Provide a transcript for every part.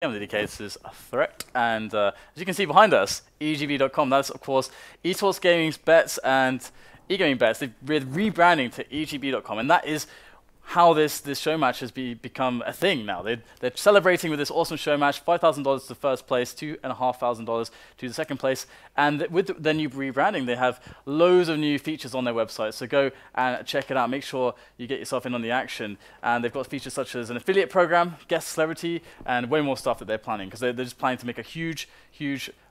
Indicates is a threat, and as you can see behind us, EGB.com, that's of course esports gaming's bets and e-gaming bets. They're rebranding to EGB.com, and that is how this show match has become a thing now. They're celebrating with this awesome show match, $5,000 to first place, $2,500 to the second place, and with their new rebranding, they have loads of new features on their website. So go and check it out. Make sure you get yourself in on the action. And they've got features such as an affiliate program, guest celebrity, and way more stuff that they're planning, because they're just planning to make a huge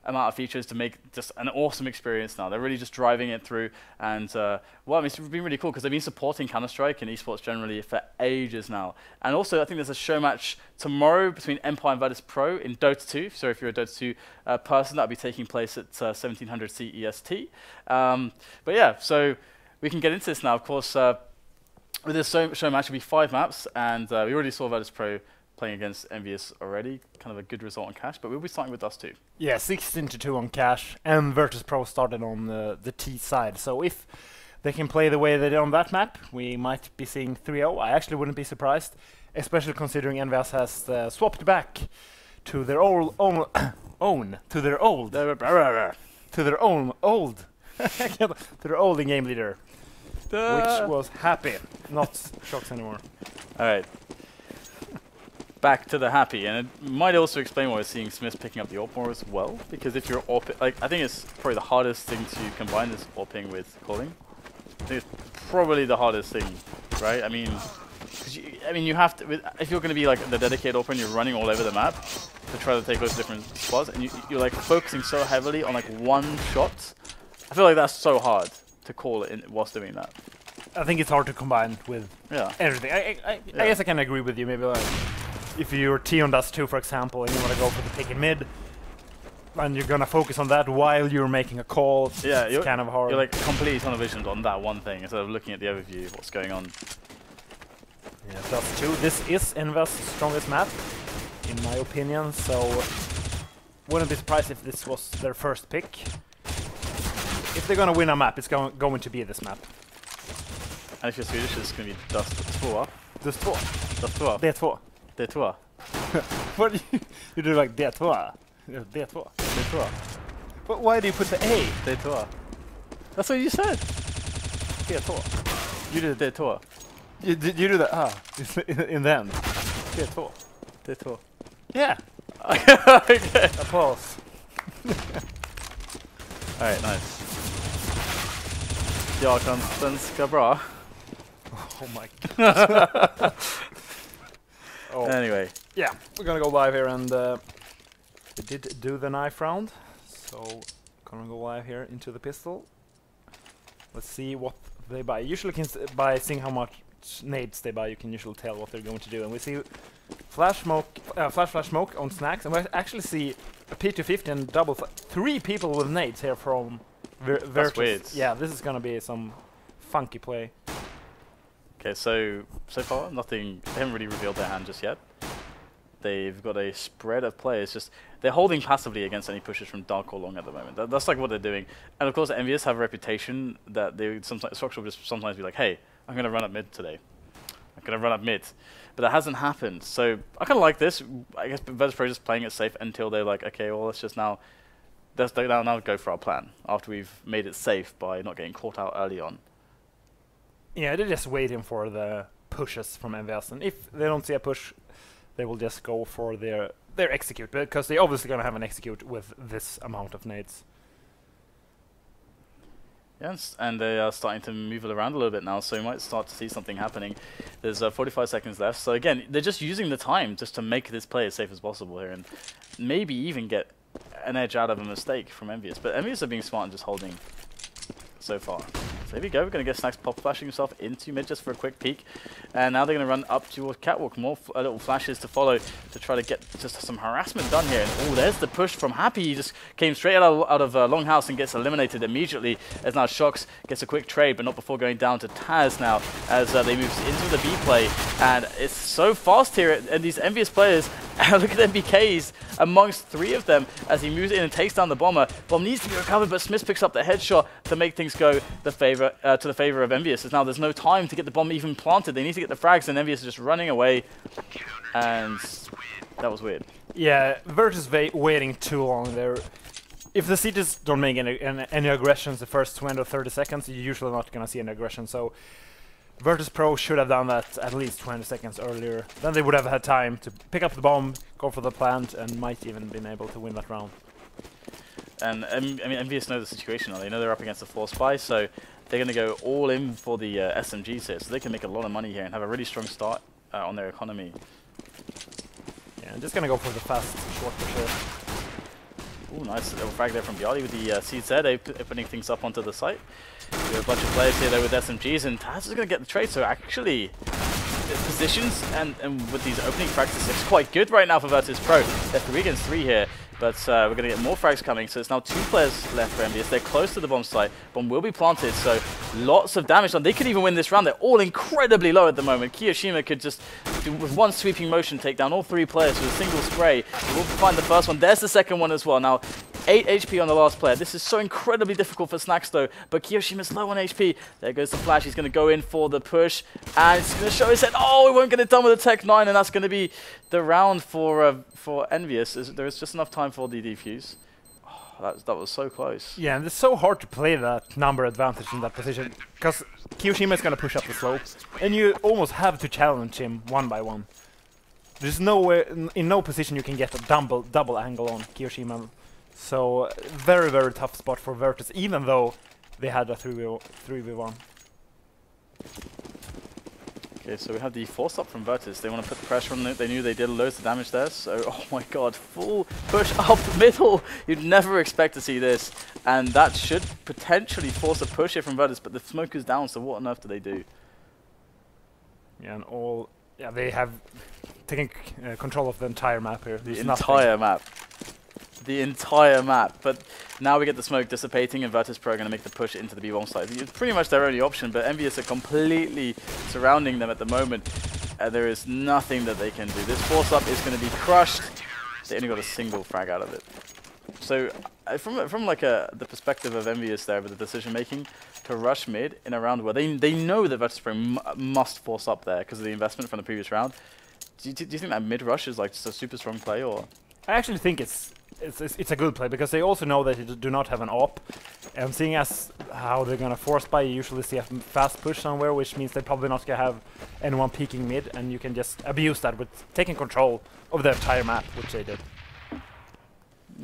amount of features to make just an awesome experience now. They're really just driving it through, and well, I mean, it's been really cool because they've been supporting Counter-Strike and esports generally for ages now. And also, I think there's a show match tomorrow between Empire and Virtus.pro in Dota 2. So if you're a Dota 2 person, that'll be taking place at 1700 CEST. But yeah, so we can get into this now. Of course, with this show match, it'll be 5 maps, and we already saw Virtus.pro playing against EnVyUs already, kind of a good result on cash, but we'll be starting with us too. Yeah, 16-2 on cash, and Virtus.pro started on the T side. So if they can play the way they did on that map, we might be seeing 3-0. I actually wouldn't be surprised, especially considering EnVyUs has swapped back to their old in-game leader, which was Happy, not shox anymore. All right. Back to the Happy, and it might also explain why we're seeing SmithZz picking up the AWP more as well, because if you're AWP, like, I think it's probably the hardest thing to combine this AWPing with calling. I think it's probably the hardest thing, right? I mean, you have to, if you're going to be like the dedicated AWP and you're running all over the map to try to take those different spots, and you're like focusing so heavily on like one shot, I feel like that's so hard to call it whilst doing that. I think it's hard to combine with everything. I guess I can agree with you, maybe like, if you're T on Dust 2, for example, and you want to go for the pick in mid, and you're going to focus on that while you're making a call, yeah, it's kind of hard. You're like completely tunnel visioned on that one thing instead of looking at the overview of what's going on. Yeah, Dust 2, this is EnVyUs' strongest map, in my opinion, so wouldn't be surprised if this was their first pick. If they're going to win a map, it's going to be this map. And if you're Swedish, it's going to be Dust 2. Dust 2. Dust 2. D2. D2. What do you do like D2? D2. D2. But why do you put the A? D2. That's what you said. D2. You did D2. You do the in the end. D2. D2. Yeah. Okay. Applause. Alright, nice. Jag kan svenska bra. Oh my god. Oh. Anyway. Yeah, we're gonna go live here, and we did do the knife round, so gonna go live here into the pistol. Let's see what they buy. Usually by seeing how much nades they buy, you can usually tell what they're going to do. And we see flash smoke on Snax, and we actually see a P250 and double 3 people with nades here from Virtus. That's weird. Yeah, this is gonna be some funky play. Okay, so far nothing. They haven't really revealed their hand just yet. They've got a spread of players. Just they're holding passively against any pushes from dark or long at the moment. That's like what they're doing. And of course, EnVyUs have a reputation that they shox will just sometimes be like, "Hey, I'm gonna run up mid today. I'm gonna run up mid," but that hasn't happened. So I kind of like this. I guess Virtus.pro just playing it safe until they're like, "Okay, well, let's now go for our plan after we've made it safe by not getting caught out early on." Yeah, they're just waiting for the pushes from EnVyUs, and if they don't see a push, they will just go for their execute, because they're obviously going to have an execute with this amount of nades. Yes, and they are starting to move it around a little bit now, so you might start to see something happening. There's 45 seconds left, so again, they're just using the time just to make this play as safe as possible here, and maybe even get an edge out of a mistake from EnVyUs. But EnVyUs are being smart and just holding so far. So here we go, we're going to get Snax pop flashing himself into mid just for a quick peek. And now they're going to run up towards Catwalk. More little flashes to follow to try to get just some harassment done here. And oh, there's the push from Happy. He just came straight out of Longhouse and gets eliminated immediately. As now shox gets a quick trade, but not before going down to TaZ now as they move into the B play. And it's so fast here, and these EnVyUs players Look at NBK's amongst 3 of them as he moves in and takes down the bomber. Bomb needs to be recovered, but SmithZz picks up the headshot to make things go to the favor of EnVyUs. As now there's no time to get the bomb even planted. They need to get the frags, and EnVyUs is just running away. And that was weird. Yeah, Virtus waiting too long there. If the Cities don't make any aggressions the first 20 or 30 seconds, you're usually not going to see any aggression. So Virtus.pro should have done that at least 20 seconds earlier. Then they would have had time to pick up the bomb, go for the plant, and might even been able to win that round. And I mean, EnVyUs know the situation now. They know they're up against the 4 spy, so they're going to go all in for the SMGs here. So they can make a lot of money here and have a really strong start on their economy. Yeah, I'm just going to go for the fast short push here. Ooh, nice little frag there from Bieli with the SmithZz, opening things up onto the site. We have a bunch of players here though with SMGs, and TaZ is going to get the trade, so actually positions and with these opening frags, it's quite good right now for Virtus.pro. They're 3 against 3 here, but we're going to get more frags coming, so it's now 2 players left for EnVyUs. They're close to the bomb site. Bomb will be planted, so lots of damage done. They could even win this round. They're all incredibly low at the moment. kioShiMa could just, with one sweeping motion, take down all 3 players with a single spray. We'll find the first one. There's the second one as well. Now, 8 HP on the last player. This is so incredibly difficult for Snax though, but kioShiMa's low on HP. There goes the flash. He's going to go in for the push, and it's going to show his head. Oh, he won't get it done with a Tech 9, and that's going to be the round for EnVyUs. There is just enough time for the defuse. Oh, that was so close. Yeah, and it's so hard to play that number advantage in that position, because kioShiMa is going to push up the slope, and you almost have to challenge him one by one. There's nowhere, in no position you can get a double angle on kioShiMa. So, very, very tough spot for Virtus, even though they had a 3v1. Okay, so we have the force up from Virtus. They want to put the pressure on it. They knew they did loads of damage there. So, oh my god, full push up middle. You'd never expect to see this. And that should potentially force a push here from Virtus, but the smoke is down, so what on earth do they do? Yeah, and they have taken control of the entire map here. The entire map. The entire map, but now we get the smoke dissipating, and Virtus.pro are going to make the push into the B-bomb site. It's pretty much their only option, but EnVyUs are completely surrounding them at the moment. There is nothing that they can do. This force-up is going to be crushed. They only got a single frag out of it. So, from like the perspective of EnVyUs there with the decision-making, to rush mid in a round where they know that Virtus.pro must force up there because of the investment from the previous round. Do you think that mid-rush is like just a super strong play, or...? I actually think it's a good play, because they also know that they do not have an op, and seeing as how they're gonna force buy, you usually see a fast push somewhere, which means they're probably not gonna have anyone peeking mid, and you can just abuse that with taking control of the entire map, which they did.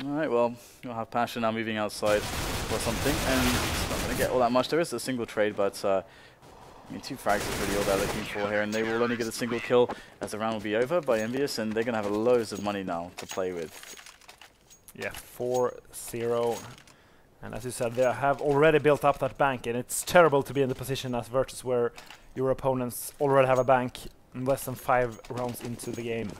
Alright, well, you'll have pasha now moving outside for something, and it's not gonna get all that much. There is a single trade, but I mean, 2 frags is really all they're looking for here, and they will only get a single kill as the round will be over by EnVyUs, and they're gonna have loads of money now to play with. Yeah, 4-0, and as you said, they have already built up that bank, and it's terrible to be in the position as Virtus where your opponents already have a bank less than 5 rounds into the game.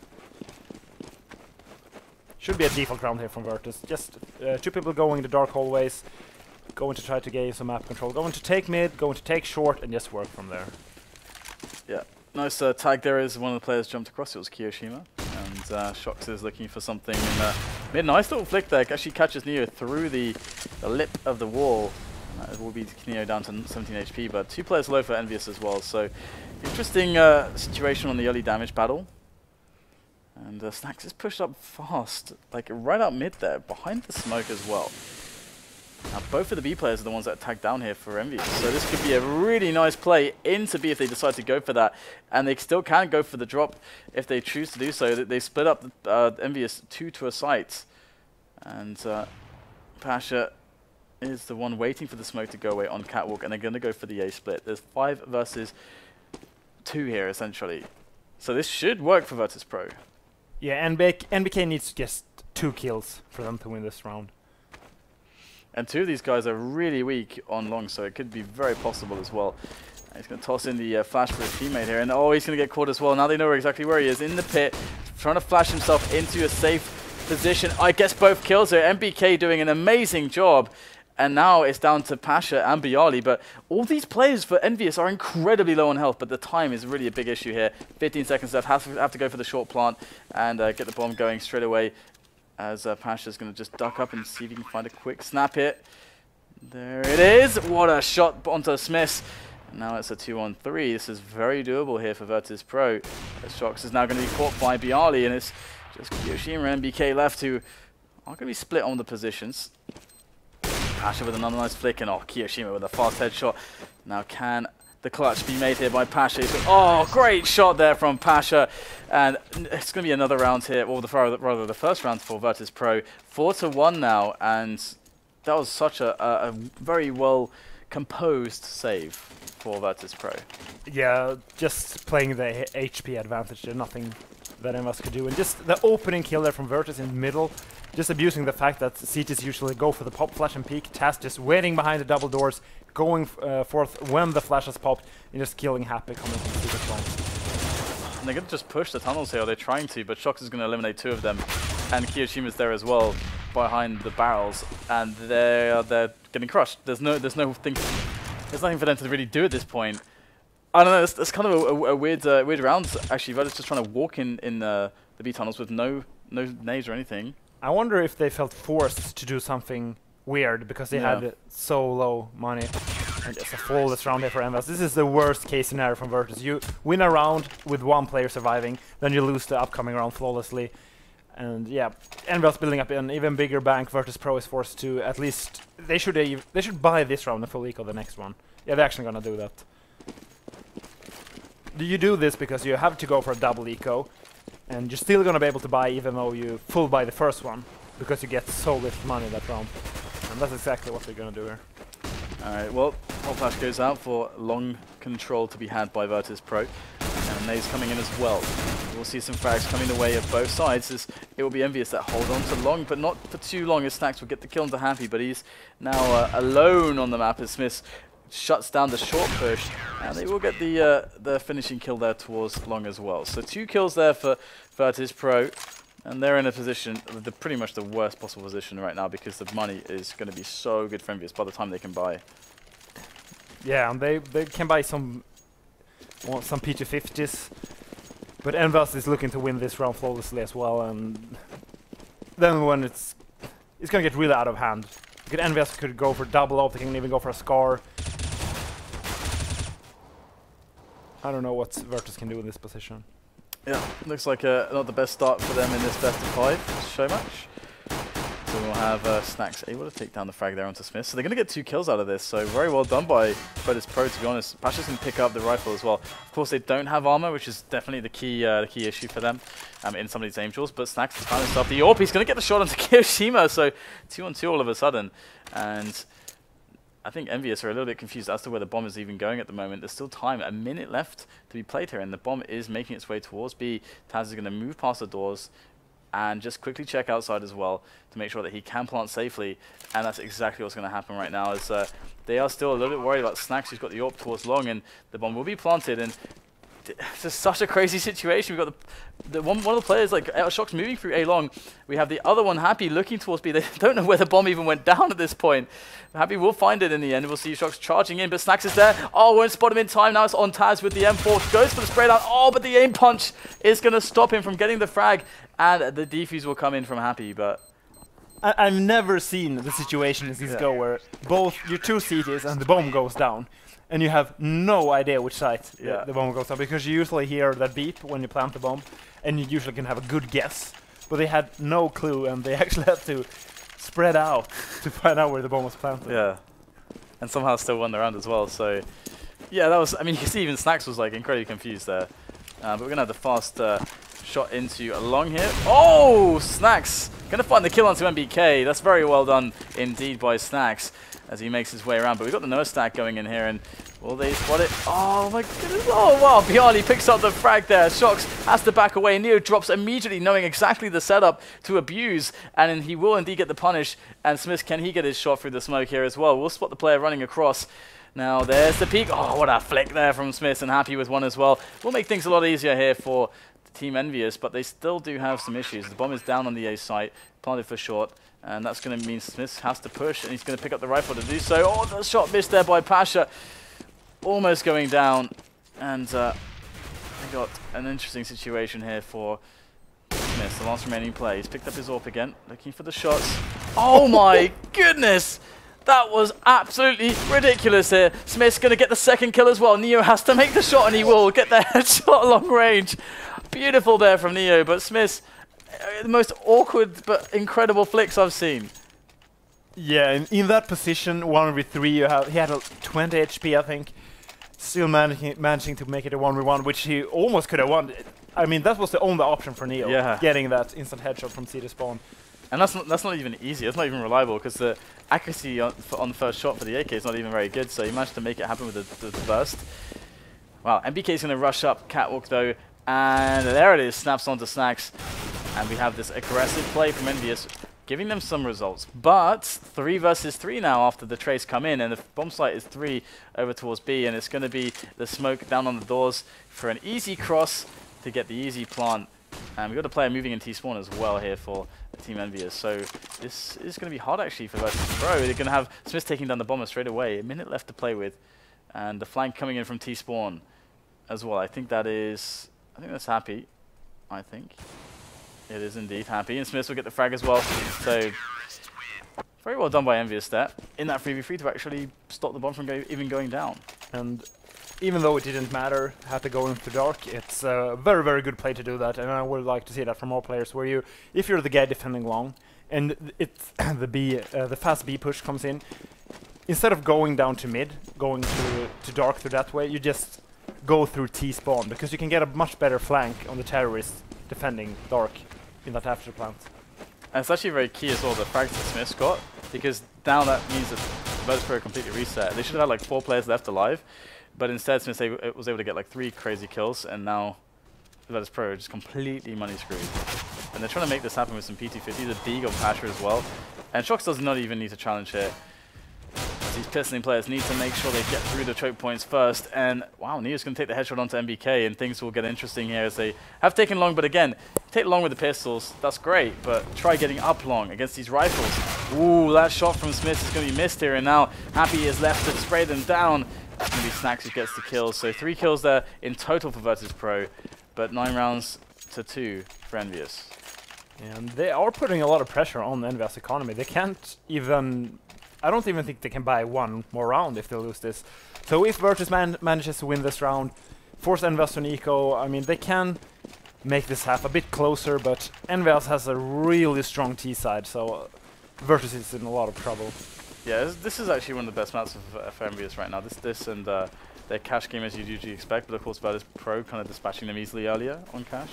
Should be a default round here from Virtus. Just 2 people going the dark hallways, going to try to gain some map control, going to take mid, going to take short, and just work from there. Yeah, nice tag there as one of the players jumped across. It was kioShiMa. And shox is looking for something in mid. Nice little flick there. Actually catches NEO through the lip of the wall. It will be NEO down to 17 HP, but 2 players low for EnVyUs as well. So interesting situation on the early damage battle. And Snax is pushed up fast, like right up mid there, behind the smoke as well. Now both of the B players are the ones that attack down here for EnVyUs, so this could be a really nice play into B if they decide to go for that, and they still can go for the drop if they choose to do so. They split up EnVyUs 2 to a site, and pasha is the one waiting for the smoke to go away on catwalk, and they're going to go for the A split. There's 5 versus 2 here essentially, so this should work for Virtus.pro. Yeah, NBK needs just 2 kills for them to win this round. And 2 of these guys are really weak on long, so it could be very possible as well. And he's going to toss in the flash for his teammate here, and oh, he's going to get caught as well. Now they know exactly where he is, in the pit, trying to flash himself into a safe position. I guess both kills here. NBK doing an amazing job, And now it's down to Pasha and Byali, but all these players for EnVyUs are incredibly low on health, but the time is really a big issue here. 15 seconds left, have to go for the short plant and get the bomb going straight away, as Pasha's going to just duck up and see if he can find a quick snap hit. There it is! What a shot onto SmithZz. Now it's a 2-on-3. This is very doable here for Virtus.pro. shox is now going to be caught by Byali, and it's just kioShiMa and NBK left, who are going to be split on the positions. Pasha with another nice flick, and kioShiMa with a fast headshot. Now can the clutch be made here by Pasha? Oh, great shot there from Pasha. And it's going to be another round here, or rather the first round for Virtus.pro. 4-1 now, and that was such a very well composed save for Virtus.pro. Yeah, just playing the HP advantage. There's nothing that EnVyUs could do. And just the opening kill there from Virtus in the middle, just abusing the fact that CTs usually go for the pop, flash, and peek. TaZ just waiting behind the double doors, going forth when the flash has popped, and just killing Happy coming from super strong. And they're going to just push the tunnels here, or they're trying to, but shox is going to eliminate 2 of them. And kioShiMa's there as well, behind the barrels, and they're getting crushed. There's nothing for them to really do at this point. I don't know. It's kind of a weird round actually. Virtus just trying to walk in the B tunnels with no nades or anything. I wonder if they felt forced to do something weird because they had so low money. And it's a flawless round here for EnVyUs. This is the worst case scenario from Virtus. You win a round with 1 player surviving, then you lose the upcoming round flawlessly. And yeah, EnVyUs building up an even bigger bank. Virtus.pro is forced to at least they should buy this round and full eco the next one. Yeah, they're actually gonna do that. You do this because you have to go for a double eco, and you're still gonna be able to buy even though you full buy the first one, because you get so little money that round. And that's exactly what they're gonna do here. Alright, well, Hot Flash goes out for long control to be had by Virtus.pro. And Nays coming in as well. We'll see some frags coming the way of both sides, as it will be EnVyUs that hold on to long, but not for too long, as Snax will get the kill onto Happy, but he's now alone on the map as SmithZz shuts down the short push, and they will get the finishing kill there towards long as well. So 2 kills there for Virtus.pro, and they're in a position, pretty much the worst possible position right now, because the money is going to be so good for EnVyUs by the time they can buy. Yeah, and they can buy some P250s, but EnVyUs is looking to win this round flawlessly as well, and then when it's going to get really out of hand. Because EnVyUs could go for double up, they can even go for a scar. I don't know what Virtus can do in this position. Yeah, looks like not the best start for them in this best of 5 show match. So we'll have Snax able to take down the frag there onto SmithZz. So they're going to get 2 kills out of this, so very well done by Virtus.pro, to be honest. Pasha's going to pick up the rifle as well. Of course, they don't have armor, which is definitely the key issue for them in some of these angels, but Snax is trying to stop the AWP. He's going to get the shot onto kioShiMa, so 2-on-2 all of a sudden. And I think EnVyUs are a little bit confused as to where the bomb is even going at the moment. There's still time, a minute left to be played here, and the bomb is making its way towards B. TaZ is going to move past the doors and just quickly check outside as well to make sure that he can plant safely, and that's exactly what's going to happen right now, as they are still a little bit worried about Snax, who's got the AWP towards long, and the bomb will be planted, and it's just such a crazy situation. We've got one of the players, like shox, moving through A long. We have the other one, Happy, looking towards B. They don't know where the bomb even went down at this point. Happy will find it in the end. We'll see shox charging in, but Snax is there. Oh, won't spot him in time. Now it's on TaZ with the M4. Goes for the spray down. Oh, but the aim punch is going to stop him from getting the frag, and the defuse will come in from Happy, but I've never seen the situation in CSGO where both your 2 CTs and the bomb goes down, and you have no idea which side the bomb goes down, because you usually hear that beep when you plant the bomb, and you usually can have a good guess. But they had no clue, and they actually had to spread out to find out where the bomb was planted. Yeah, and somehow still won the round as well. So yeah, that was. I mean, you can see even Snax was like incredibly confused there. But we're gonna have the fast shot into long here. Oh, Snax gonna find the kill onto NBK. That's very well done indeed by Snax as he makes his way around. But we've got the nose stack going in here, and will they spot it? Oh my goodness! Oh wow! Byali picks up the frag there. shox has to back away. Neo drops immediately, knowing exactly the setup to abuse, and then he will indeed get the punish. And SmithZz, can he get his shot through the smoke here as well? We'll spot the player running across. Now there's the peak. Oh, what a flick there from SmithZz, and Happy with one as well. Will make things a lot easier here for Team EnVyUs, but they still do have some issues. The bomb is down on the A site, planted for short, and that's going to mean SmithZz has to push, and he's going to pick up the rifle to do so. Oh, the shot missed there by pasha. Almost going down, and we got an interesting situation here for SmithZz, the last remaining play. He's picked up his AWP again, looking for the shots. Oh my goodness! That was absolutely ridiculous here. SmithZz going to get the second kill as well. NEO has to make the shot, and he will get the headshot long range. Beautiful there from NEO, but SmithZz, the most awkward but incredible flicks I've seen. Yeah, in that position, 1v3, he had a 20 HP, I think. Still managing to make it a 1v1, which he almost could have won. I mean, that was the only option for NEO, getting that instant headshot from CD spawn. And that's not even easy, that's not even reliable, because the accuracy on the first shot for the AK is not even very good, so he managed to make it happen with the burst. Wow, NBK is going to rush up Catwalk though, and there it is, snaps onto Snax, and we have this aggressive play from EnVyUs, giving them some results. But 3 versus 3 now after the trace come in, and the bomb site is 3 over towards B, and it's going to be the smoke down on the doors for an easy cross to get the easy plant. And we've got a player moving in T-spawn as well here for Team EnVyUs, so this is going to be hard actually for Virtus.pro. They're going to have SmithZz taking down the bomber straight away, a minute left to play with, and the flank coming in from T-spawn as well. I think that's happy, I think. It is indeed happy, and SmithZz will get the frag as well, so very well done by EnVyUs there in that 3v3 to actually stop the bomb from even going down. And even though it didn't matter, had to go into dark, it's a very, very good play to do that, and I would like to see that from more players, where if you're the guy defending long, and it's the fast B push comes in, instead of going down to mid, going to dark through that way, you just go through T-spawn, because you can get a much better flank on the terrorist defending dark in that after plant. And it's actually very key as well, the frags that SmithZz got, because now that means that Virtus.pro completely reset. They should have had like 4 players left alive, but instead SmithZz was able to get like 3 crazy kills, and now Virtus.pro are just completely money screwed. And they're trying to make this happen with some PT50, the Beag on pasha as well. And shox does not even need to challenge here. These pistoling players need to make sure they get through the choke points first, and wow, NEO's going to take the headshot onto NBK, and things will get interesting here as they have taken long, but again, take long with the pistols, that's great, but try getting up long against these rifles. Ooh, that shot from SmithZz is going to be missed here, and now Happy is left to spray them down. That's going to be Snax who gets the kills, so 3 kills there in total for Virtus.pro, but 9 rounds to 2 for EnVyUs. And they are putting a lot of pressure on the EnVyUs economy. They can't even... I don't even think they can buy 1 more round if they lose this. So if Virtus manages to win this round, force EnVyUs to an eco, I mean, they can make this half a bit closer, but EnVyUs has a really strong T side, so Virtus is in a lot of trouble. Yeah, this is actually one of the best maps for EnVyUs right now. This and their cash game as you'd usually expect, but of course Virtus.pro kind of dispatching them easily earlier on cash.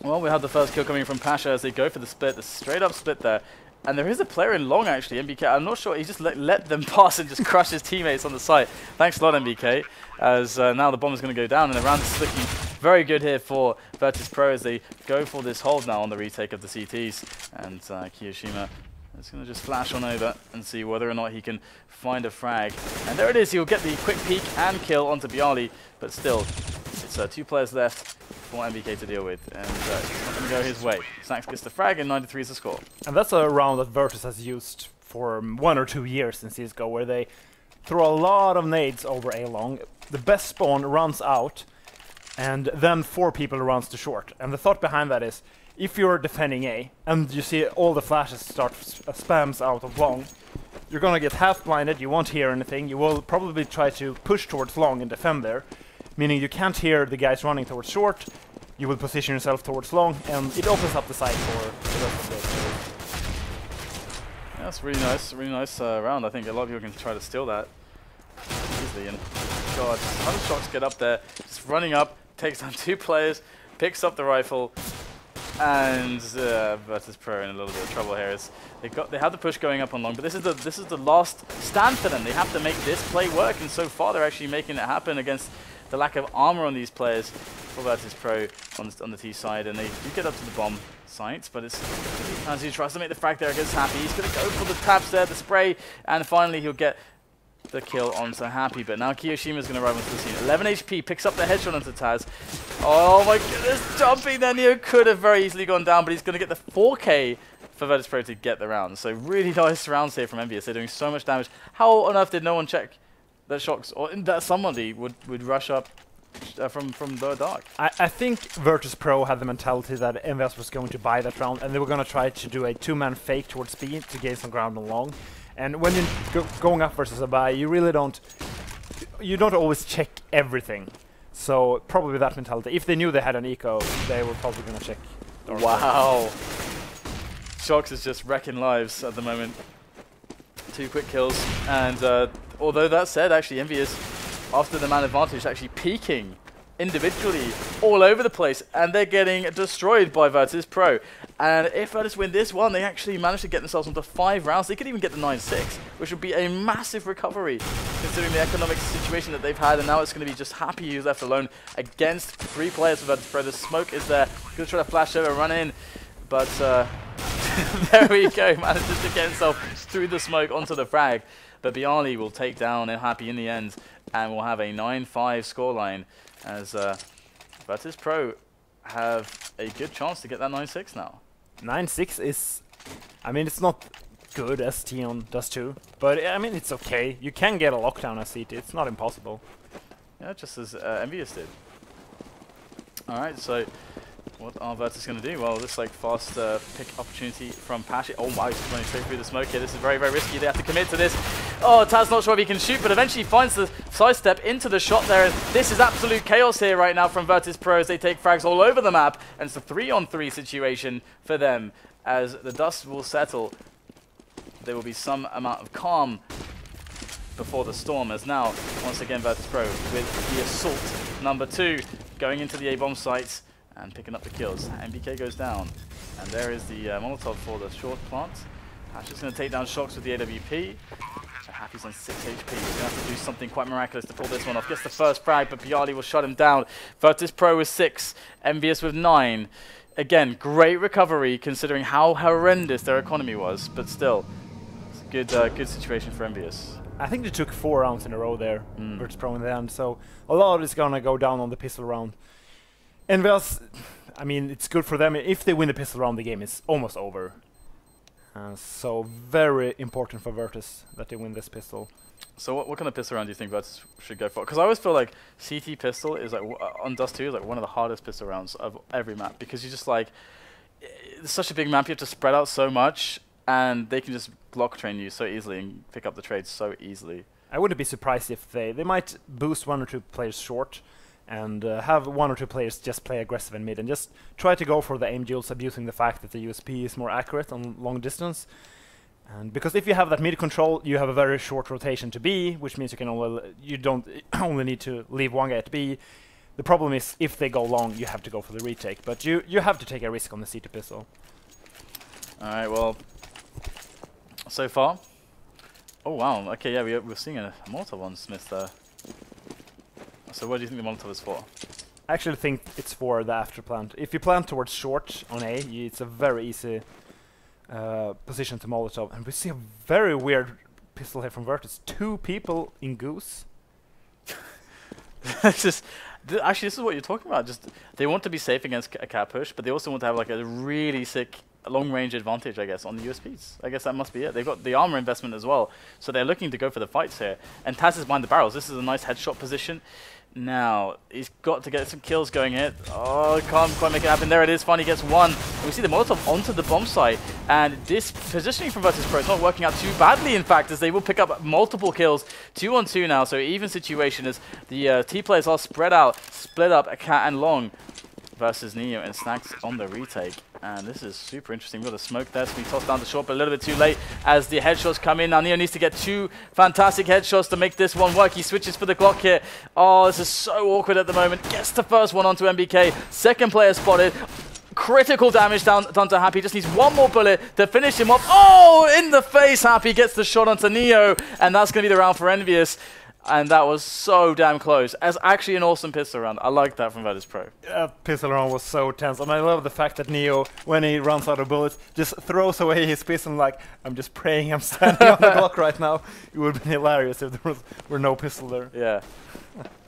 Well, we have the first kill coming from pasha as they go for the split, the straight up split there. And there is a player in long actually, NBK. I'm not sure, he just let them pass and just crush his teammates on the site. Thanks a lot, NBK, as now the bomb is going to go down, and the round is looking very good here for Virtus.pro as they go for this hold now on the retake of the CTs. And kioShiMa is going to just flash on over and see whether or not he can find a frag. And there it is, he'll get the quick peek and kill onto byali, but still, it's 2 players left for NBK to deal with, and it's not going to go his way. Snax gets the frag, and 93 is the score. And that's a round that Virtus has used for 1 or 2 years in CSGO, where they throw a lot of nades over A long. The best spawn runs out, and then 4 people runs to short. And the thought behind that is, if you're defending A, and you see all the flashes start spams out of long, you're going to get half blinded, you won't hear anything, you will probably try to push towards long and defend there. Meaning you can't hear the guys running towards short, you will position yourself towards long, and it opens up the site for the rest of the... Yeah, that's really nice round. I think a lot of people can try to steal that easily. And God, how does shox get up there? Just running up, takes down 2 players, picks up the rifle, and Virtus.pro in a little bit of trouble here. They have the push going up on long, but this is the last stand for them. They have to make this play work, and so far they're actually making it happen against the lack of armor on these players for Virtus.pro on the T side, and they do get up to the bomb sites, but it's as he tries to make the frag there against Happy. He's going to go for the taps there, the spray, and finally he'll get the kill onto Happy, but now kioShiMa is going to arrive onto the scene. 11 HP, picks up the headshot onto TaZ. Oh my goodness, jumping there. Neo could have very easily gone down, but he's going to get the 4K for Virtus.pro to get the round. So really nice rounds here from EnVyUs. They're doing so much damage. How on earth did no one check that shox, or that somebody would rush up from the dark? I think Virtus.pro had the mentality that EnVyUs was going to buy that round, and they were going to try to do a 2-man fake towards B to gain some ground on long. And when you're going up versus a buy, you really don't always check everything. So probably that mentality. If they knew they had an eco, they were probably going to check. Wow. shox is just wrecking lives at the moment. 2 quick kills. And although that said, actually EnVyUs, after the man advantage, actually peaking individually all over the place, and they're getting destroyed by Virtus.pro. And if Virtus win this one, they actually manage to get themselves onto 5 rounds. They could even get the 9-6, which would be a massive recovery considering the economic situation that they've had. And now it's going to be just Happy who's left alone against 3 players for Virtus.pro. The smoke is there. Going to try to flash over, run in, but there we go. Manages to get himself through the smoke onto the frag. But byali will take down Happy in the end, and we'll have a 9-5 scoreline as Virtus.pro have a good chance to get that 9-6 now. 9-6 is, I mean, it's not good as Tion does too, but I mean, it's okay. You can get a lockdown as CT, it's not impossible. Yeah, just as EnVyUs did. Alright, so what are Virtus going to do? Well, this like fast pick opportunity from Pash. Oh my, he's running straight through the smoke here. This is very, very risky. They have to commit to this. Oh, TaZ not sure if he can shoot, but eventually finds the sidestep into the shot there. This is absolute chaos here right now from Virtus.pro as they take frags all over the map. And it's a 3-on-3 situation for them. As the dust will settle, there will be some amount of calm before the storm, as now, once again, Virtus.pro with the assault number 2 going into the A-bomb sites and picking up the kills. NBK goes down, and there is the Molotov for the short plant. Pash is going to take down shox with the AWP. Happy's on 6 HP. He's going to have to do something quite miraculous to pull this one off. Gets the first frag, but byali will shut him down. Virtus.pro with 6, EnVyUs with 9. Again, great recovery considering how horrendous their economy was, but still, it's a good situation for EnVyUs. I think they took 4 rounds in a row there, Virtus.pro in the end, so a lot is going to go down on the pistol round. EnVyUs, I mean, it's good for them. If they win the pistol round, the game is almost over. So very important for Virtus that they win this pistol. So what kind of pistol round do you think Virtus should go for? Because I always feel like CT pistol is like on Dust 2 is like one of the hardest pistol rounds of every map, because you just like, it's such a big map, you have to spread out so much, and they can just block train you so easily and pick up the trades so easily. I wouldn't be surprised if they might boost 1 or 2 players short and have 1 or 2 players just play aggressive in mid and just try to go for the aim duels, abusing the fact that the USP is more accurate on long distance. And because if you have that mid control, you have a very short rotation to B, which means you don't only need to leave 1 guy at B. The problem is if they go long, you have to go for the retake, but you have to take a risk on the CT pistol. All right, well, so far. Oh wow, okay, yeah, we're seeing a Molotov on Smith there. So what do you think the Molotov is for? I actually think it's for the after plant. If you plant towards short on A, it's a very easy position to Molotov. And we see a very weird pistol here from Virtus. 2 people in Goose. Actually, this is what you're talking about. Just they want to be safe against a cat push, but they also want to have like a really sick long-range advantage, I guess, on the USPs. I guess that must be it. They've got the armor investment as well, so they're looking to go for the fights here. And TaZ is behind the barrels. This is a nice headshot position. Now, he's got to get some kills going here. Oh, can't quite make it happen. There it is, finally gets 1. And we see the Molotov onto the bomb site. And this positioning from Virtus.pro is not working out too badly, in fact, as they will pick up multiple kills. 2-on-2 now, so even situation as the T players are spread out, split up, a cat and long versus Neo and Snax on the retake. And this is super interesting. We've got a smoke there, so we toss down the short, but a little bit too late as the headshots come in. Now Neo needs to get 2 fantastic headshots to make this one work. He switches for the Glock here. Oh, this is so awkward at the moment. Gets the first one onto NBK. Second player spotted. Critical damage done to Happy. Just needs 1 more bullet to finish him off. Oh, in the face. Happy gets the shot onto Neo, and that's going to be the round for EnVyUs. And that was so damn close. That's actually an awesome pistol round. I like that from Virtus.pro. Pistol round was so tense, and I love the fact that Neo, when he runs out of bullets, just throws away his pistol like, I'm just praying I'm standing on the block right now. It would have been hilarious if there were no pistol there. Yeah.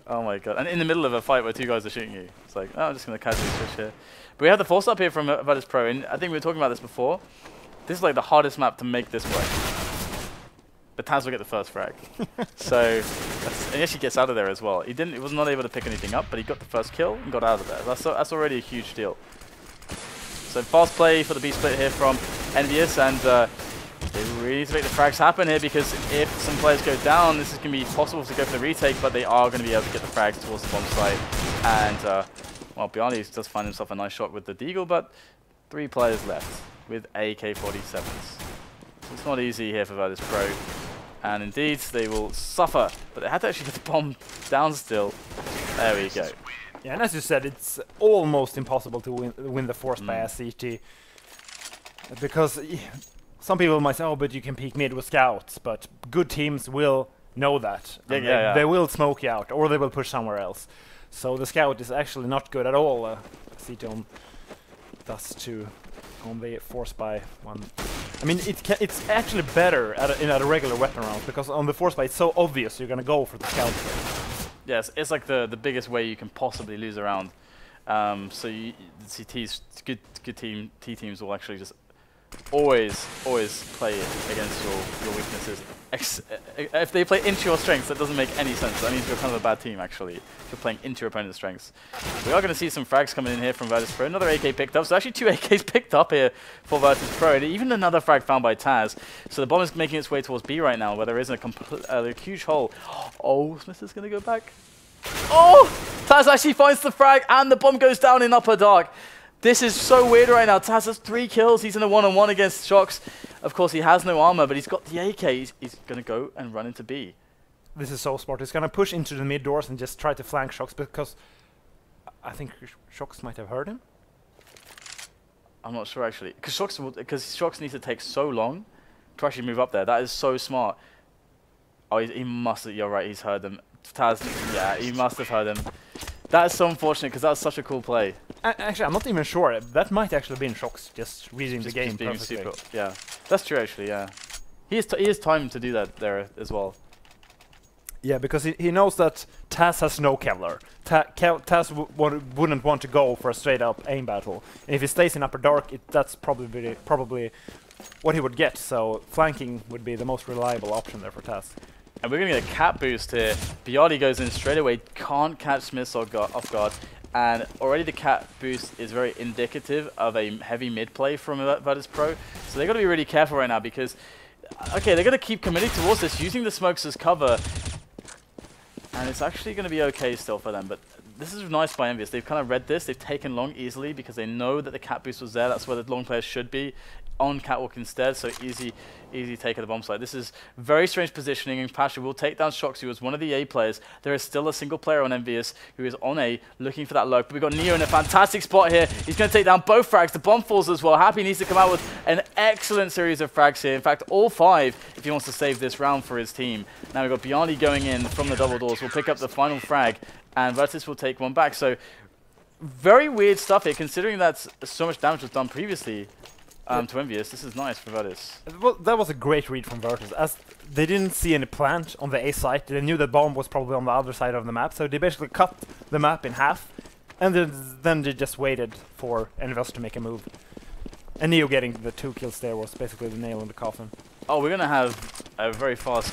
Oh my god. And in the middle of a fight where two guys are shooting you, it's like, oh, I'm just going to casually switch here. But we have the force up here from Virtus.pro, and I think we were talking about this before. This is like the hardest map to make this work. But TaZ will get the first frag. So, and he actually gets out of there as well. He was not able to pick anything up, but he got the first kill and got out of there. That's already a huge deal. So fast play for the B split here from EnVyUs, and they really need to make the frags happen here, because if some players go down, this is going to be possible to go for the retake, but they are going to be able to get the frags towards the bomb site. And, well, Bieliński does find himself a nice shot with the deagle, but 3 players left with AK-47s. It's not easy here for Virtus.pro, and indeed they will suffer, but they had to actually get the bomb down still. There we go. Yeah, and as you said, it's almost impossible to win the force by SCT, because some people might say, oh, but you can peek mid with scouts, but good teams will know that. They will smoke you out, or they will push somewhere else. So the scout is actually not good at all. CT does too. On the force by one. I mean, it's actually better in a regular weapon round, because on the force by it's so obvious you're gonna go for the scout. Yes, it's like the biggest way you can possibly lose a round. So the CT's good T teams will actually just always play against your weaknesses. If they play into your strengths, that doesn't make any sense. That means you're kind of a bad team, actually, if you're playing into your opponent's strengths. We are going to see some frags coming in here from Virtus.pro. Another AK picked up. So actually 2 AKs picked up here for Virtus.pro. And even another frag found by TaZ. So the bomb is making its way towards B right now, where there is a huge hole. Oh, SmithZz is going to go back. Oh! TaZ actually finds the frag, and the bomb goes down in upper dark. This is so weird right now. TaZ has 3 kills. He's in a 1-on-1 against shox. Of course, he has no armor, but he's got the AK. He's going to go and run into B. This is so smart. He's going to push into the mid doors and just try to flank shox, because I think shox might have heard him. I'm not sure, actually. Because shox needs to take so long to actually move up there. That is so smart. Oh, he must have. You're right, he's heard them. TaZ, yeah, he must have heard him. That is so unfortunate, because that was such a cool play. Actually, I'm not even sure. That might actually be shox just reading the game perfectly. Super, yeah, that's true, actually, yeah. He has time to do that there as well. Yeah, because he knows that TaZ has no Kevlar. TaZ wouldn't want to go for a straight-up aim battle. And if he stays in upper dark, that's probably what he would get. So flanking would be the most reliable option there for TaZ. And we're going to get a cap boost here. Bieliński goes in straight away, can't catch SmithZz off guard. And already the cap boost is very indicative of a heavy mid play from Virtus.pro. So they've got to be really careful right now, because, okay, they're going to keep committing towards this, using the smokes as cover. And it's actually going to be okay still for them. But this is nice by EnVyUs. They've kind of read this. They've taken long easily, because they know that the cap boost was there. That's where the long players should be. On catwalk instead, so easy take at the bomb site. This is very strange positioning, and Pasha will take down shox, who was one of the A players. There is still a single player on EnVyUs who is on A, looking for that lurk. But we've got Neo in a fantastic spot here. He's going to take down both frags. The bomb falls as well. Happy needs to come out with an excellent series of frags here. In fact, all 5 if he wants to save this round for his team. Now we've got Bieliński going in from the double doors. We'll pick up the final frag, and Virtus will take one back. So very weird stuff here, considering that so much damage was done previously. To EnVyUs, this is nice for Virtus. Well, that was a great read from Virtus, as they didn't see any plant on the A site. They knew the bomb was probably on the other side of the map, so they basically cut the map in half, and then they just waited for EnVyUs to make a move. And Neo getting the 2 kills there was basically the nail in the coffin. Oh, we're going to have a very fast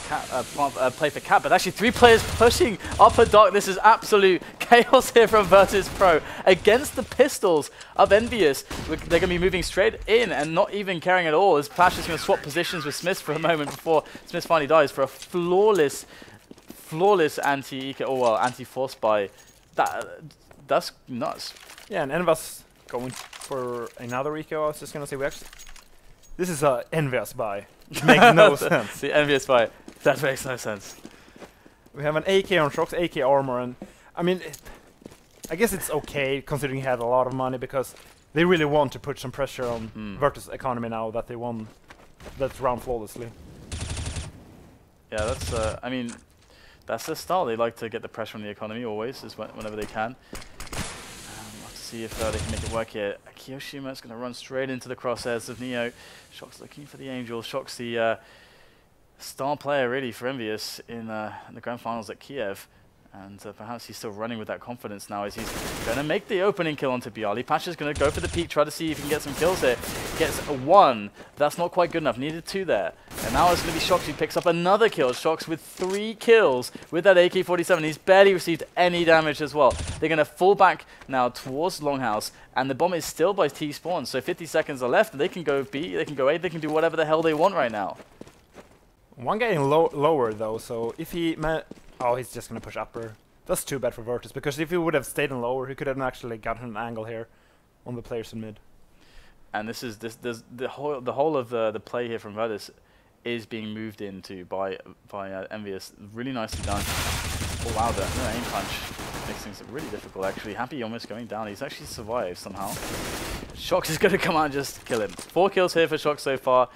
play for cap, but actually 3 players pushing upper dark. This is absolute chaos here from Virtus.pro against the pistols of EnVyUs. They're going to be moving straight in and not even caring at all, as Pash is going to swap positions with SmithZz for a moment before SmithZz finally dies for a flawless anti-eco, oh well, anti-force buy. That's nuts. Yeah, and EnVyUs going for another eco. I was just going to say, this is a EnVyUs buy. It makes no sense. The EnVyUs buy. That makes no sense. We have an AK on shox, AK armor, and I mean, I guess it's okay considering he had a lot of money, because they really want to put some pressure on Virtus economy now that they won that round flawlessly. Yeah, that's, I mean, That's their style. They like to get the pressure on the economy always, whenever they can. We'll have to see if they can make it work here. kioShiMa is going to run straight into the crosshairs of Neo. shox looking for the Angel. shox the star player really for EnVyUs in the grand finals at Kiev. And perhaps he's still running with that confidence now as he's going to make the opening kill onto byali. pasha's going to go for the peek, try to see if he can get some kills here. Gets a 1. That's not quite good enough. Needed 2 there. And now it's going to be shox who picks up another kill. shox with 3 kills with that AK-47. He's barely received any damage as well. They're going to fall back now towards Longhouse. And the bomb is still by T-spawn. So 50 seconds are left. They can go B, they can go A, they can do whatever the hell they want right now. One getting lower though, so if he... Oh, he's just gonna push upper. That's too bad for Virtus, because if he would have stayed in lower, he could have actually gotten an angle here on the players in mid. And this is the whole of the play here from Virtus is being moved into by EnVyUs. Really nicely done. Oh wow, the aim punch makes things really difficult actually. Happy almost going down. He's actually survived somehow. shox is going to come out and just kill him. 4 kills here for shox so far.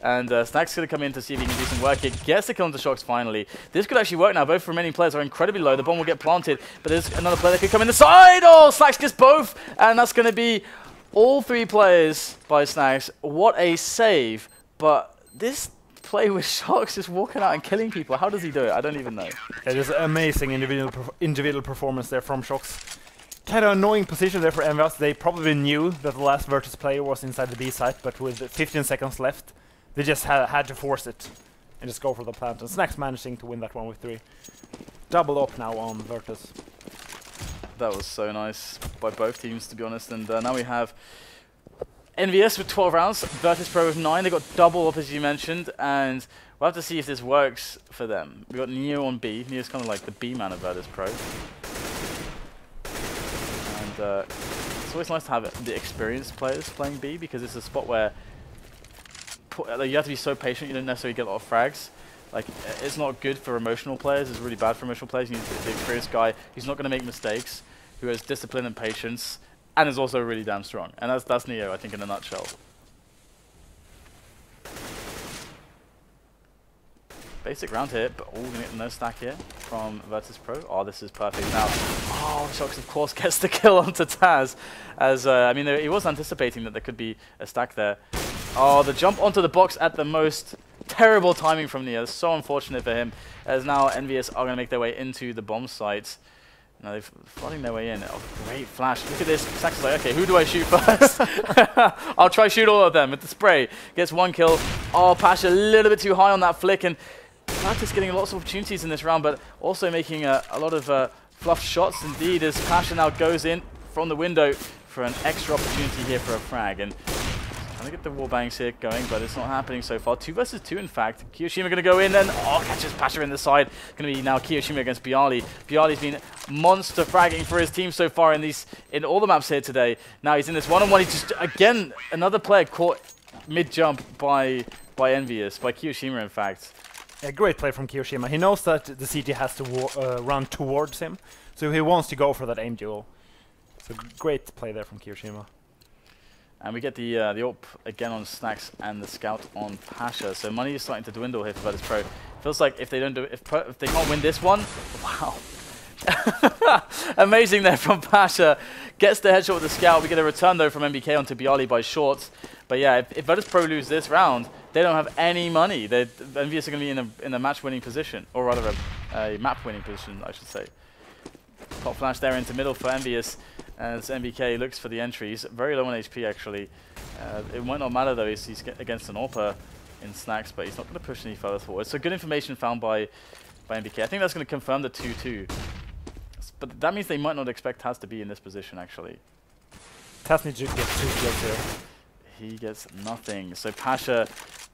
And Snax is going to come in to see if he can do some work here. Gets the kill into shox finally. This could actually work now. Both remaining players are incredibly low. The bomb will get planted. But there's another player that could come in the side. Oh, Snax gets both. And that's going to be all 3 players by Snax. What a save. But this play with shox just walking out and killing people. How does he do it? I don't even know. It is amazing individual performance there from shox. Kind of annoying position there for EnVyUs. They probably knew that the last Virtus player was inside the B site, but with 15 seconds left, they just had to force it and just go for the plant. And Snax managing to win that one with 3. Double up now on Virtus. That was so nice by both teams, to be honest. And now we have EnVyUs with 12 rounds, Virtus.pro with 9. They got double up, as you mentioned, and we'll have to see if this works for them. We got Neo on B. Neo's kind of like the B man of Virtus.pro. It's always nice to have the experienced players playing B, because it's a spot where you have to be so patient. You don't necessarily get a lot of frags. Like, it's not good for emotional players. It's really bad for emotional players. You need the experienced guy who's not going to make mistakes, who has discipline and patience, and is also really damn strong. And that's Neo, I think, in a nutshell. Basic round here, but gonna get no stack here from Virtus.pro. Oh, this is perfect now. Oh, shox of course gets the kill onto TaZ. As I mean, he was anticipating that there could be a stack there. Oh, the jump onto the box at the most terrible timing from Neo. So unfortunate for him. As now EnVyUs are gonna make their way into the bomb site. Now they're flooding their way in. Oh, great flash. Look at this. Snax is like, okay, who do I shoot first? I'll try shoot all of them with the spray. Gets 1 kill. Oh, pasha a little bit too high on that flick, and Virtus getting lots of opportunities in this round, but also making a lot of fluff shots indeed, as pasha now goes in from the window for an extra opportunity here for a frag. And trying to get the wall bangs here going, but it's not happening so far. 2 versus 2, in fact. kioShiMa going to go in, and catches pasha in the side. Going to be now kioShiMa against byali. byali's been monster fragging for his team so far in all the maps here today. Now he's in this one-on-one. He just, again, another player caught mid-jump by EnVyUs, by kioShiMa, in fact. A great play from kioShiMa. He knows that the CT has to run towards him, so he wants to go for that aim duel. So great play there from kioShiMa. And we get the AWP again on Snax and the scout on pasha. So money is starting to dwindle here for Virtus.pro. Feels like if they don't do if they can't win this one, wow. Amazing there from pasha. Gets the headshot with the scout. We get a return though from NBK onto byali by shorts. But yeah, if Virtus.pro lose this round, they don't have any money. EnVyUs are going to be in a match-winning position, or rather a map-winning position, I should say. Pop flash there into middle for EnVyUs, as NBK looks for the entries. Very low on HP, actually. It might not matter, though. He's against an AWP in Snax, but he's not going to push any further forward. So good information found by NBK. I think that's going to confirm the 2-2. But that means they might not expect TaZ to be in this position, actually. TaZ needs to get 2 kills here. He gets nothing. So pasha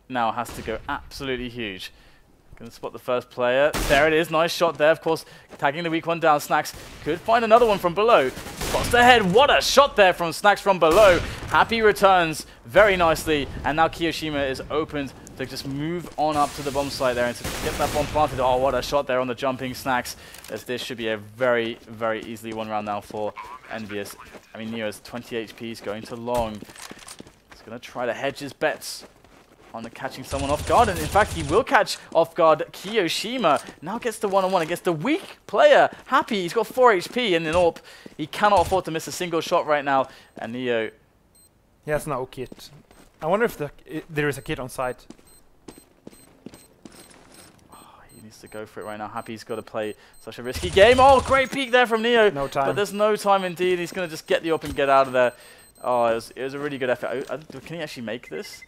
now has to go absolutely huge. Gonna spot the first player. There it is. Nice shot there. Of course, tagging the weak one down. Snax could find another one from below. Spots the head. What a shot there from Snax from below. Happy returns very nicely. And now kioShiMa is opened to just move on up to the bomb site there and to get that bomb planted. Oh, what a shot there on the jumping Snax. As this should be a very, very easily 1 round now for EnVyUs. I mean, Neo has 20 HP. He's going to long. He's going to try to hedge his bets on the catching someone off guard, and in fact he will catch off guard kioShiMa. Now gets the one-on-one against the weak player, Happy. He's got 4 HP and an AWP. He cannot afford to miss a single shot right now, and Neo... He has no kit. I wonder if there is a kit on site. He needs to go for it right now. Happy's got to play such a risky game. Oh, great peek there from Neo. No time. But there's no time indeed. He's going to just get the AWP and get out of there. Oh, it was a really good effort. Can he actually make this?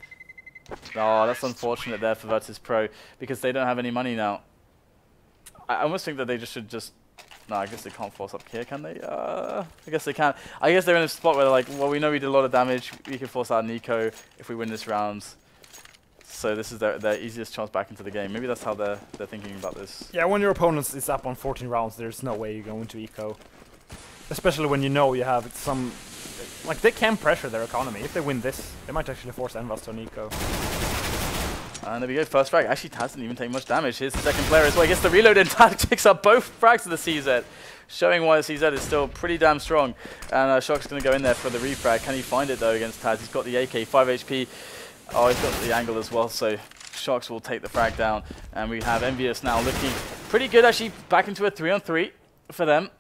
Oh, that's unfortunate there for Virtus.pro because they don't have any money now. I almost think that they just should just... No, I guess they can't force up here, can they? I guess they can. I guess they're in a spot where they're like, well, we know we did a lot of damage. We can force out Nico if we win this round. So this is their easiest chance back into the game. Maybe that's how they're thinking about this. Yeah, when your opponent is up on 14 rounds, there's no way you go into eco. Especially when you know you have some... Like, they can pressure their economy. If they win this, they might actually force EnVyUs to an eco. And there we go, first frag. Actually, TaZ didn't even take much damage. Here's the second player as well. He gets the reload and TaZ picks up both frags of the CZ, showing why the CZ is still pretty damn strong. And shox is going to go in there for the refrag. Can he find it, though, against TaZ? He's got the AK, 5 HP. Oh, he's got the angle as well, so shox will take the frag down. And we have EnVyUs now looking pretty good, actually, back into a 3-on-3 for them.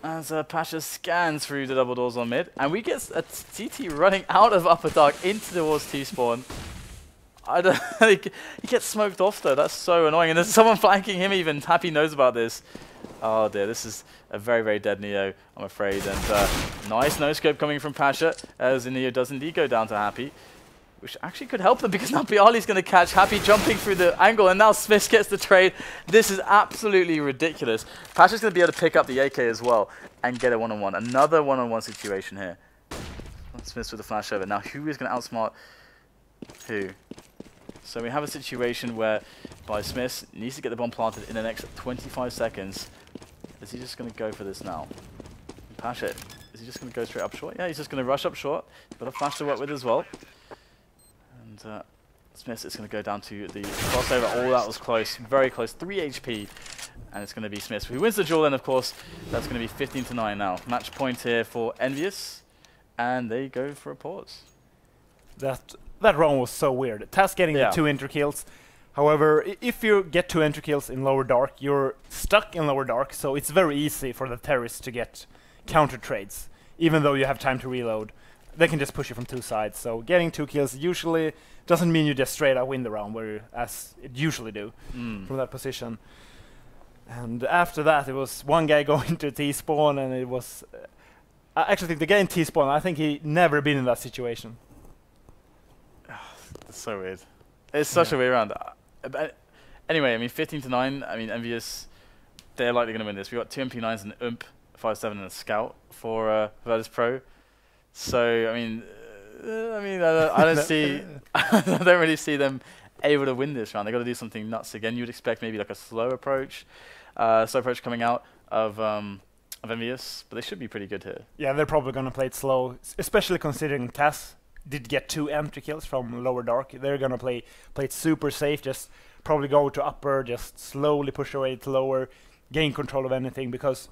As pasha scans through the double doors on mid. And we get a CT running out of upper dark into towards T-spawn. I don't he gets smoked off though, that's so annoying. And there's someone flanking him even. Happy knows about this. Oh dear, this is a very, very dead Neo, I'm afraid. And nice no-scope coming from pasha, as Neo does indeed go down to Happy. Which actually could help them because now byali's going to catch Happy jumping through the angle, and now SmithZz gets the trade. This is absolutely ridiculous. pasha's going to be able to pick up the AK as well and get a one-on-one. Another one-on-one situation here. SmithZz with the flash over. Now who is going to outsmart who? So we have a situation where SmithZz needs to get the bomb planted in the next 25 seconds. Is he just going to go for this now? pasha, is he just going to go straight up short? Yeah, he's just going to rush up short. He's got a flash to work with as well. And SmithZz is going to go down to the crossover. Oh, that was close. Very close. 3 HP. And it's going to be SmithZz who wins the duel. And, of course, that's going to be 15-9 now. Match point here for EnVyUs. And they go for a pause. That round was so weird. TaZ getting the 2 entry kills. However, if you get 2 entry kills in lower dark, you're stuck in lower dark. So it's very easy for the terrorists to get counter trades. Even though you have time to reload. They can just push you from 2 sides, so getting 2 kills usually doesn't mean you just straight up win the round, as it usually do from that position. And after that, it was one guy going to T-spawn, and it was... I actually think the guy in T-spawn, I think he never been in that situation. That's so weird. It's such a weird round. But anyway, I mean, 15-9, I mean, EnVyUs, they're likely going to win this. We've got 2 MP9s, an UMP, 5.7 and a Scout for Virtus.pro. So I mean, I don't see, I don't really see them able to win this round. They got to do something nuts again. You'd expect maybe like a slow approach coming out of EnVyUs, but they should be pretty good here. Yeah, they're probably gonna play it slow, especially considering TaZ did get 2 empty kills from lower dark. They're gonna play it super safe. Just probably go to upper, just slowly push away to lower, gain control of anything. Because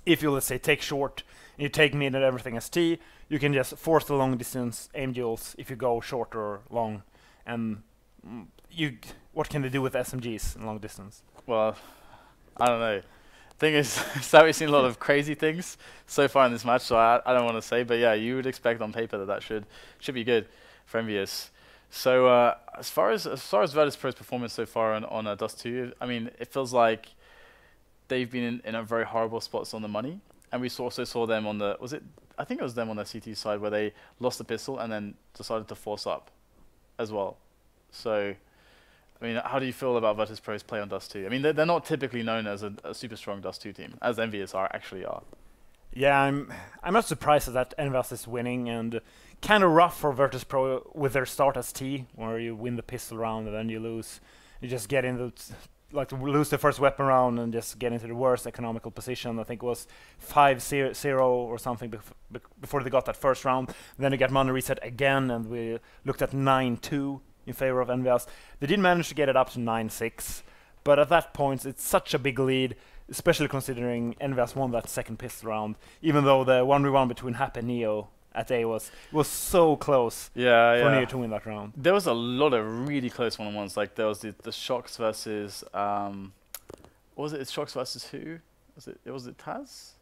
if you, let's say, take short. You take mid and everything as T, you can just force the long distance aim duels if you go short or long. And what can they do with SMGs in long distance? Well, I don't know. Thing is, we've seen a lot of crazy things so far in this match, so I don't want to say, but yeah, you would expect on paper that should be good for EnVyUs. So as far as Virtus.pro's performance so far on Dust 2, I mean, it feels like they've been in a very horrible spots on the money. And we also saw them on the, I think it was them on the CT side where they lost the pistol and then decided to force up as well. So, I mean, how do you feel about Virtus.pro's play on Dust 2? I mean, they're not typically known as a super strong Dust 2 team, as EnVyUs actually are. Yeah, I'm not surprised that EnVyUs is winning, and kind of rough for Virtus.pro with their start as T, where you win the pistol round and then you lose. You just get into... like to lose the first weapon round and just get into the worst economical position. I think it was 5-0 or something before they got that first round. Then they got money reset again, and we looked at 9-2 in favor of EnVyUs. They did manage to get it up to 9-6, but at that point it's such a big lead, especially considering EnVyUs won that second pistol round, even though the 1v1 between Happy and Neo at A was so close Yeah, for yeah. NEO to win that round. There was a lot of really close one-on-ones. Like there was the shox versus what was it? It's shox versus who? Was it TaZ?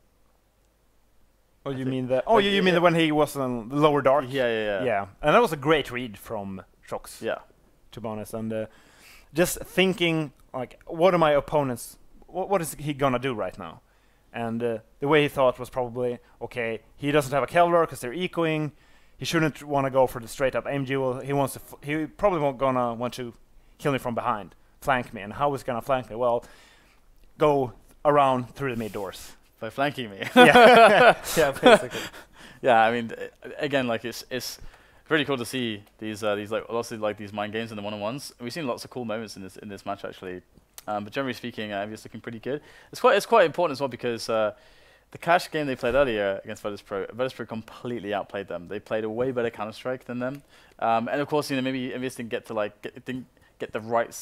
Oh, you mean the? Oh, you mean the when he was on the lower dark? Yeah. Yeah, and that was a great read from shox. Yeah. To be honest, and just thinking like, what are my opponents? What is he gonna do right now? And the way he thought was probably, okay, he doesn't have a Kelvlar because they're ecoing. He shouldn't want to go for the straight up aim duel. He probably won't gonna want to kill me from behind, flank me. And how is he gonna flank me? Well, go around through the mid doors. By flanking me. Yeah, yeah, basically. Yeah, I mean, again, like it's really cool to see these like lots of like these mind games and the one-on-ones. We've seen lots of cool moments in this match actually. But generally speaking, EnVyUs looking pretty good. It's quite important as well because the cash game they played earlier against Virtus.pro completely outplayed them. They played a way better Counter-Strike than them, and of course, maybe EnVyUs didn't get to like get the right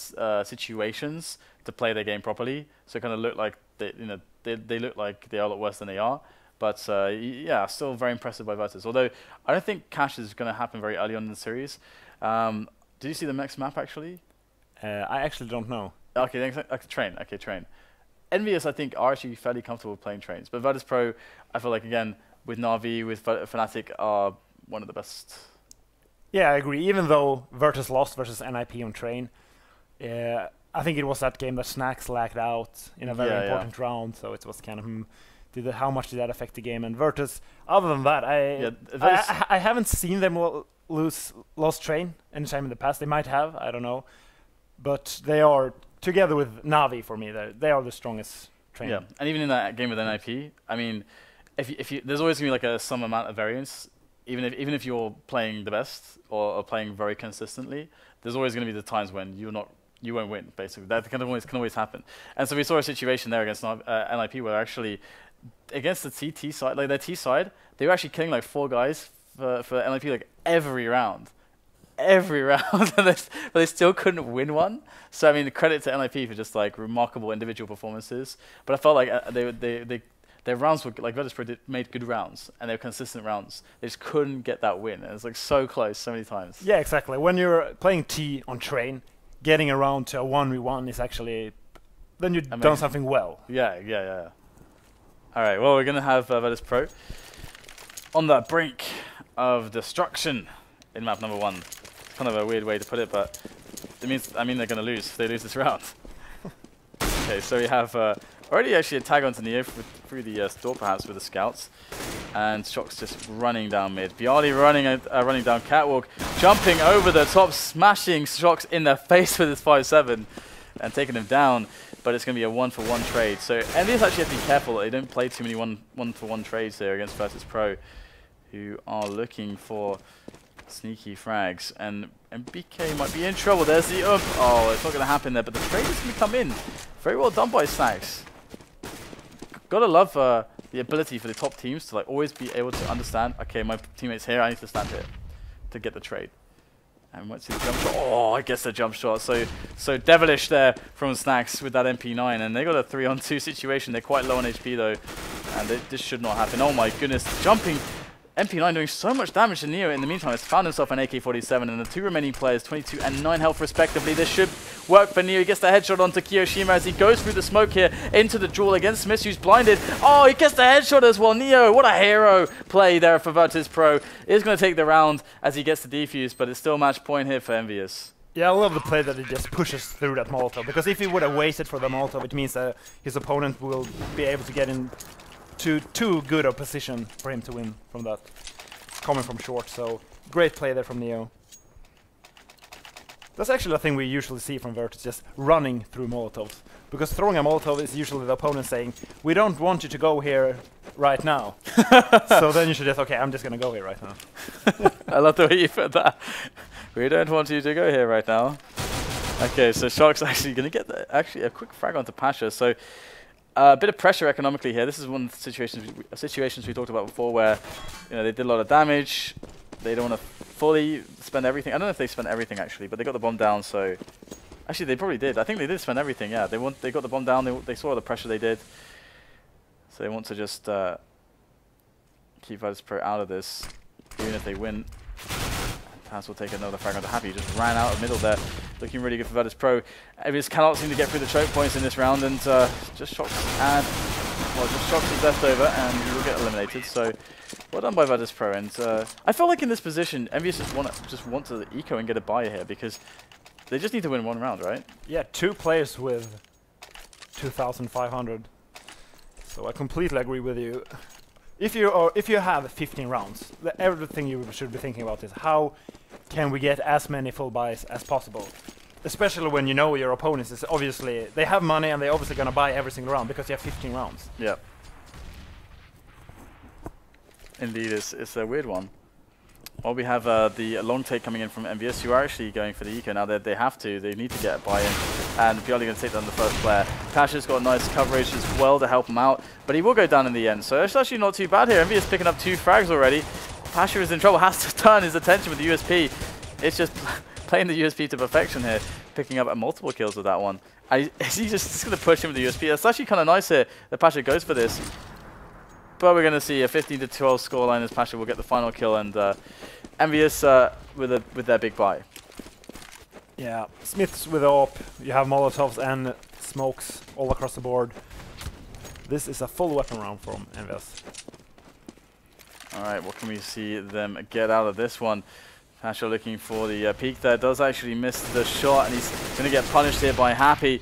situations to play their game properly. So it kind of looked like they look like they are a lot worse than they are. But yeah, still very impressive by Virtus. Although I don't think cash is going to happen very early on in the series. Did you see the next map actually? I actually don't know. Okay, train. Okay, train. EnVyUs, I think, are actually fairly comfortable playing trains. But Virtus.pro, I feel like, again, with Na'Vi, with Fnatic, are one of the best. Yeah, I agree. Even though Virtus lost versus NIP on train, I think it was that game that Snax lagged out in a very important round. So it was kind of, how much did that affect the game? And Virtus, other than that, I haven't seen them lost train anytime in the past. They might have, I don't know. But they are, together with Na'Vi for me, they are the strongest train. Yeah, and even in that game with NIP, I mean, if you there's always going to be like some amount of variance. Even if you're playing the best or playing very consistently, there's always going to be the times when you won't win. Basically, that can always happen. And so we saw a situation there against NIP where actually against the T side, like their T side, they were actually killing like 4 guys for NIP like every round, but they still couldn't win one. So I mean, credit to NIP for just like remarkable individual performances. But I felt like their rounds were like Virtus.pro made good rounds and they were consistent rounds. They just couldn't get that win. And it was like so close so many times. Yeah, exactly. When you're playing T on train, getting around to a 1v1 is actually then you've done something well. Yeah. All right. Well, we're gonna have Virtus.pro on the brink of destruction in map number 1. It's kind of a weird way to put it, but it means they're going to lose. They lose this round. Okay, so we have already actually a tag onto NEO through the door, perhaps with the scouts, and shox just running down mid. Byali running down catwalk, jumping over the top, smashing shox in the face with his 5-7, and taking him down. But it's going to be a 1-for-1 trade. So EnVyUs actually have to be careful that they don't play too many one-for-1 trades there against Virtus.pro, who are looking for sneaky frags, and NBK might be in trouble. There's the oh, it's not going to happen there, but the trade is going to come in. Very well done by Snax. Gotta love the ability for the top teams to like always be able to understand, okay, my teammate's here, I need to stand here to get the trade. And we might see the jump shot. Oh, I guess the jump shot. So devilish there from Snax with that MP9, and they got a 3-on-2 situation. They're quite low on HP though, and this should not happen. Oh my goodness, jumping. MP9 doing so much damage to NEO in the meantime. Has found himself an AK-47, and the 2 remaining players, 22 and 9 health respectively. This should work for NEO. He gets the headshot onto kioShiMa as he goes through the smoke here into the duel against SmithZz, who's blinded. Oh, he gets the headshot as well. NEO, what a hero play there for Virtus.pro. Is going to take the round as he gets the defuse, but it's still match point here for EnVyUs. Yeah, I love the play that he just pushes through that Molotov, because if he would have waited for the Molotov, it means that his opponent will be able to get in too good a position for him to win from that. Coming from short, so great play there from NEO. That's actually a thing we usually see from Virtus, just running through Molotovs. Because throwing a Molotov is usually the opponent saying, we don't want you to go here right now. So then you should just, okay, I'm just going to go here right now. I love the way you put that. We don't want you to go here right now. Okay, so shox actually going to get a quick frag onto Pasha. So a bit of pressure economically here. This is one of the situations we talked about before where they did a lot of damage. They don't want to fully spend everything. I don't know if they spent everything actually, but they got the bomb down. So actually, they probably did. I think they did spend everything. Yeah, they got the bomb down. They saw the pressure they did. So they want to just keep Virtus.pro out of this. even if they win. TaZ will take another frag onto Happy. Just ran out of middle there. Looking really good for Virtus.pro. EnVyUs cannot seem to get through the choke points in this round, and just shox and just shox is left over, and he will get eliminated. So well done by Virtus.pro. And I feel like in this position, EnVyUs just want to eco and get a buy here because they just need to win one round, right? Yeah, 2 players with 2,500. So I completely agree with you. If you have 15 rounds, everything you should be thinking about is how can we get as many full buys as possible. Especially when you know your opponents is obviously they have money and they're obviously gonna buy every single round because you have 15 rounds. Yeah. Indeed, it's a weird one. Well, we have the long take coming in from EnVyUs, who are actually going for the eco now. They have to. They need to get a buy-in. And Bieli going to take down the first player. pasha's got nice coverage as well to help him out, but he will go down in the end. So it's actually not too bad here. EnVyUs picking up 2 frags already. pasha is in trouble, has to turn his attention with the USP. It's just playing the USP to perfection here, picking up multiple kills with that one. He's just going to push him with the USP. That's actually kind of nice here that pasha goes for this. But we're going to see a 15-12 scoreline as pasha will get the final kill, and EnVyUs with their big buy. Yeah, SmithZz with AWP, you have Molotovs and smokes all across the board. This is a full weapon round from EnVyUs. Alright, what can we see them get out of this one? pasha looking for the peak there, does actually miss the shot, and he's going to get punished here by Happy,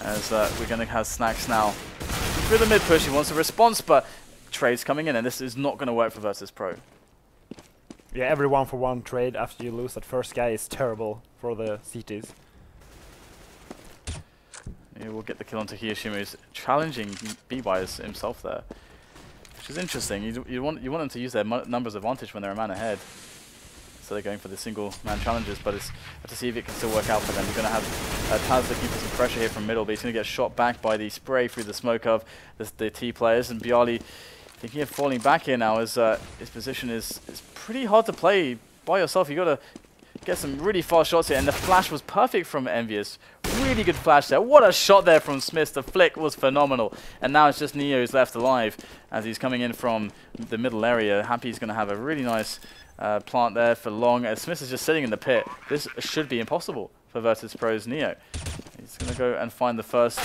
as we're going to have Snax now. Through the mid push, he wants a response, but trade's coming in, and this is not going to work for Virtus.pro. Yeah, every 1-for-1 trade after you lose that first guy is terrible for the CTs. He will get the kill onto kioShiMa, who's challenging B-Wise himself there, which is interesting. You want them to use their numbers advantage when they're a man ahead. So they're going for the single-man challenges, but it's to see if it can still work out for them. You're going to have TaZ looking for some pressure here from middle, but he's going to get shot back by the spray through the smoke of the T players, and Bieli thinking of falling back here now as his position is pretty hard to play by yourself. You got to get some really fast shots here, and the flash was perfect from EnVyUs. Really good flash there. What a shot there from SmithZz. The flick was phenomenal. And now it's just NEO who's left alive as he's coming in from the middle area. Happy's going to have a really nice plant there for long. As SmithZz is just sitting in the pit. This should be impossible for Virtus.pro's NEO. He's going to go and find the first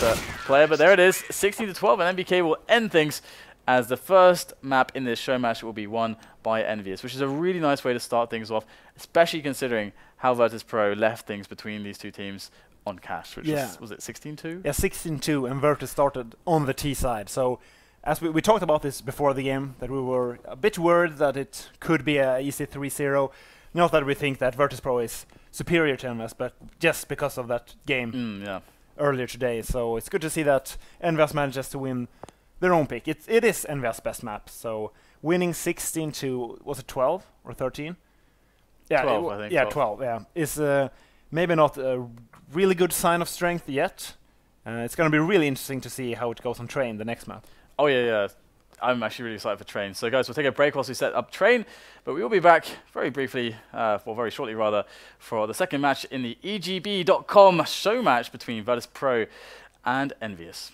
player, but there it is. 16-12, and NBK will end things as the first map in this show match will be won by EnVyUs, which is a really nice way to start things off, especially considering how Virtus.pro left things between these two teams on cash, which was it 16-2? Yeah, 16-2, and Virtus started on the T side. So as we talked about this before the game, that we were a bit worried that it could be a easy 3-0. Not that we think that Virtus.pro is superior to EnVyUs, but just because of that game earlier today. So it's good to see that EnVyUs manages to win their own pick. It is EnVyUs' best map. So winning 16-2, was it 12 or 13? Yeah, 12, I think. Yeah, 12. Yeah, is maybe not a really good sign of strength yet. It's going to be really interesting to see how it goes on Train, the next map. Oh yeah. I'm actually really excited for Train. So guys, we'll take a break whilst we set up Train, but we will be back very briefly, very shortly rather, for the second match in the EGB.com show match between Virtus.pro and EnVyUs.